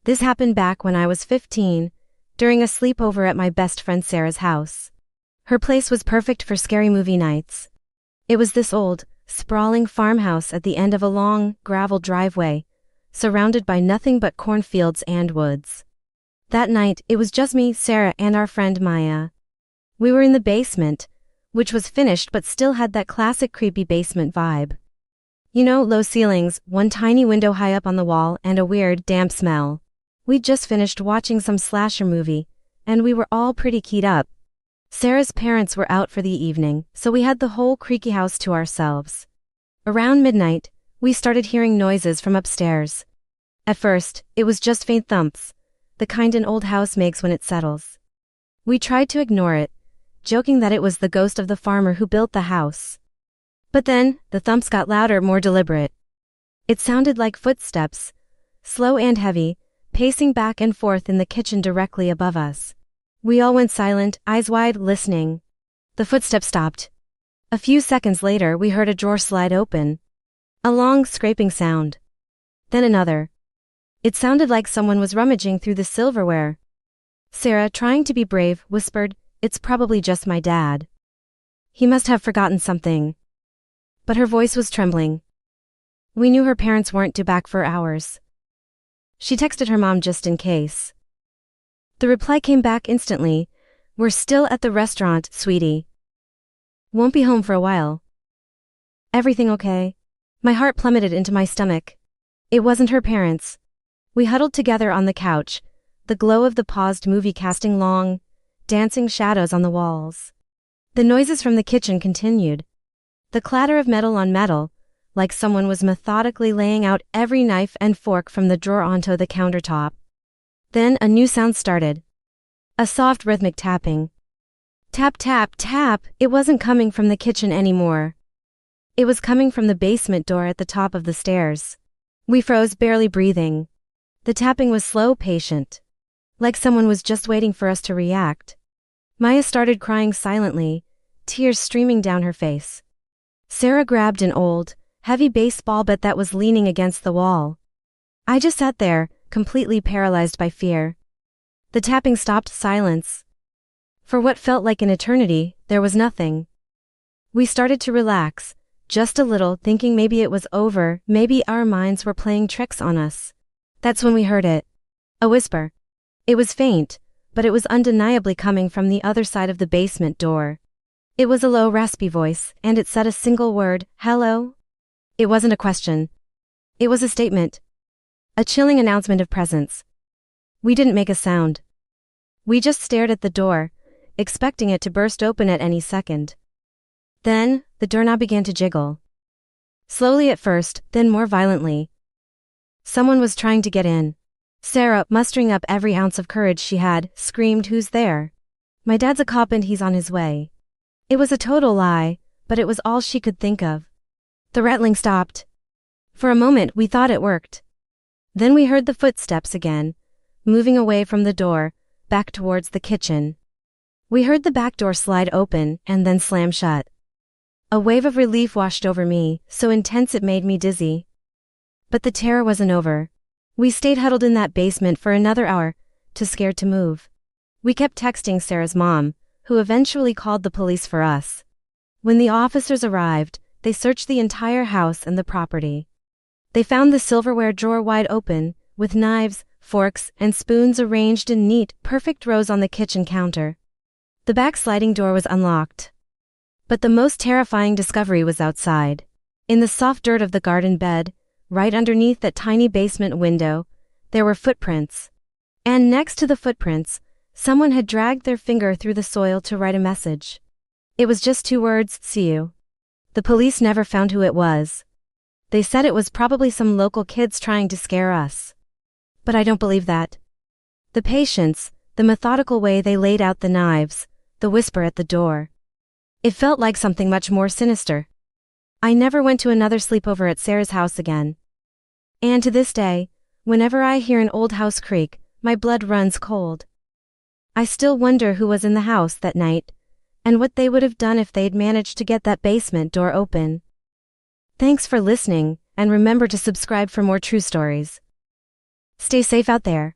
This happened back when I was 15, during a sleepover at my best friend Sarah's house. Her place was perfect for scary movie nights. It was this old, sprawling farmhouse at the end of a long, gravel driveway, surrounded by nothing but cornfields and woods. That night, it was just me, Sarah, and our friend Maya. We were in the basement, which was finished but still had that classic creepy basement vibe. You know, low ceilings, one tiny window high up on the wall, and a weird, damp smell. We'd just finished watching some slasher movie, and we were all pretty keyed up. Sarah's parents were out for the evening, so we had the whole creaky house to ourselves. Around midnight, we started hearing noises from upstairs. At first, it was just faint thumps, the kind an old house makes when it settles. We tried to ignore it, joking that it was the ghost of the farmer who built the house. But then, the thumps got louder, more deliberate. It sounded like footsteps, slow and heavy, pacing back and forth in the kitchen directly above us. We all went silent, eyes wide, listening. The footsteps stopped. A few seconds later, we heard a drawer slide open. A long, scraping sound. Then another. It sounded like someone was rummaging through the silverware. Sarah, trying to be brave, whispered, "It's probably just my dad. He must have forgotten something." But her voice was trembling. We knew her parents weren't due back for hours. She texted her mom just in case. The reply came back instantly. "We're still at the restaurant, sweetie. Won't be home for a while." Everything okay? My heart plummeted into my stomach. It wasn't her parents. We huddled together on the couch, the glow of the paused movie casting long, dancing shadows on the walls. The noises from the kitchen continued. The clatter of metal on metal, like someone was methodically laying out every knife and fork from the drawer onto the countertop. Then a new sound started. A soft rhythmic tapping. Tap, tap, tap. It wasn't coming from the kitchen anymore. It was coming from the basement door at the top of the stairs. We froze, barely breathing. The tapping was slow, patient. Like someone was just waiting for us to react. Maya started crying silently, tears streaming down her face. Sarah grabbed an old, heavy baseball bat that was leaning against the wall. I just sat there, completely paralyzed by fear. The tapping stopped. Silence. For what felt like an eternity, there was nothing. We started to relax, just a little, thinking maybe it was over, maybe our minds were playing tricks on us. That's when we heard it. A whisper. It was faint, but it was undeniably coming from the other side of the basement door. It was a low, raspy voice, and it said a single word, "Hello?" It wasn't a question. It was a statement. A chilling announcement of presence. We didn't make a sound. We just stared at the door, expecting it to burst open at any second. Then, the doorknob began to jiggle. Slowly at first, then more violently. Someone was trying to get in. Sarah, mustering up every ounce of courage she had, screamed, "Who's there? My dad's a cop and he's on his way." It was a total lie, but it was all she could think of. The rattling stopped. For a moment, we thought it worked. Then we heard the footsteps again, moving away from the door, back towards the kitchen. We heard the back door slide open and then slam shut. A wave of relief washed over me, so intense it made me dizzy. But the terror wasn't over. We stayed huddled in that basement for another hour, too scared to move. We kept texting Sarah's mom, who eventually called the police for us. When the officers arrived, they searched the entire house and the property. They found the silverware drawer wide open, with knives, forks, and spoons arranged in neat, perfect rows on the kitchen counter. The back sliding door was unlocked. But the most terrifying discovery was outside. In the soft dirt of the garden bed, right underneath that tiny basement window, there were footprints. And next to the footprints, someone had dragged their finger through the soil to write a message. It was just 2 words, "See you." The police never found who it was. They said it was probably some local kids trying to scare us. But I don't believe that. The patience, the methodical way they laid out the knives, the whisper at the door. It felt like something much more sinister. I never went to another sleepover at Sarah's house again. And to this day, whenever I hear an old house creak, my blood runs cold. I still wonder who was in the house that night, and what they would have done if they'd managed to get that basement door open. Thanks for listening, and remember to subscribe for more true stories. Stay safe out there.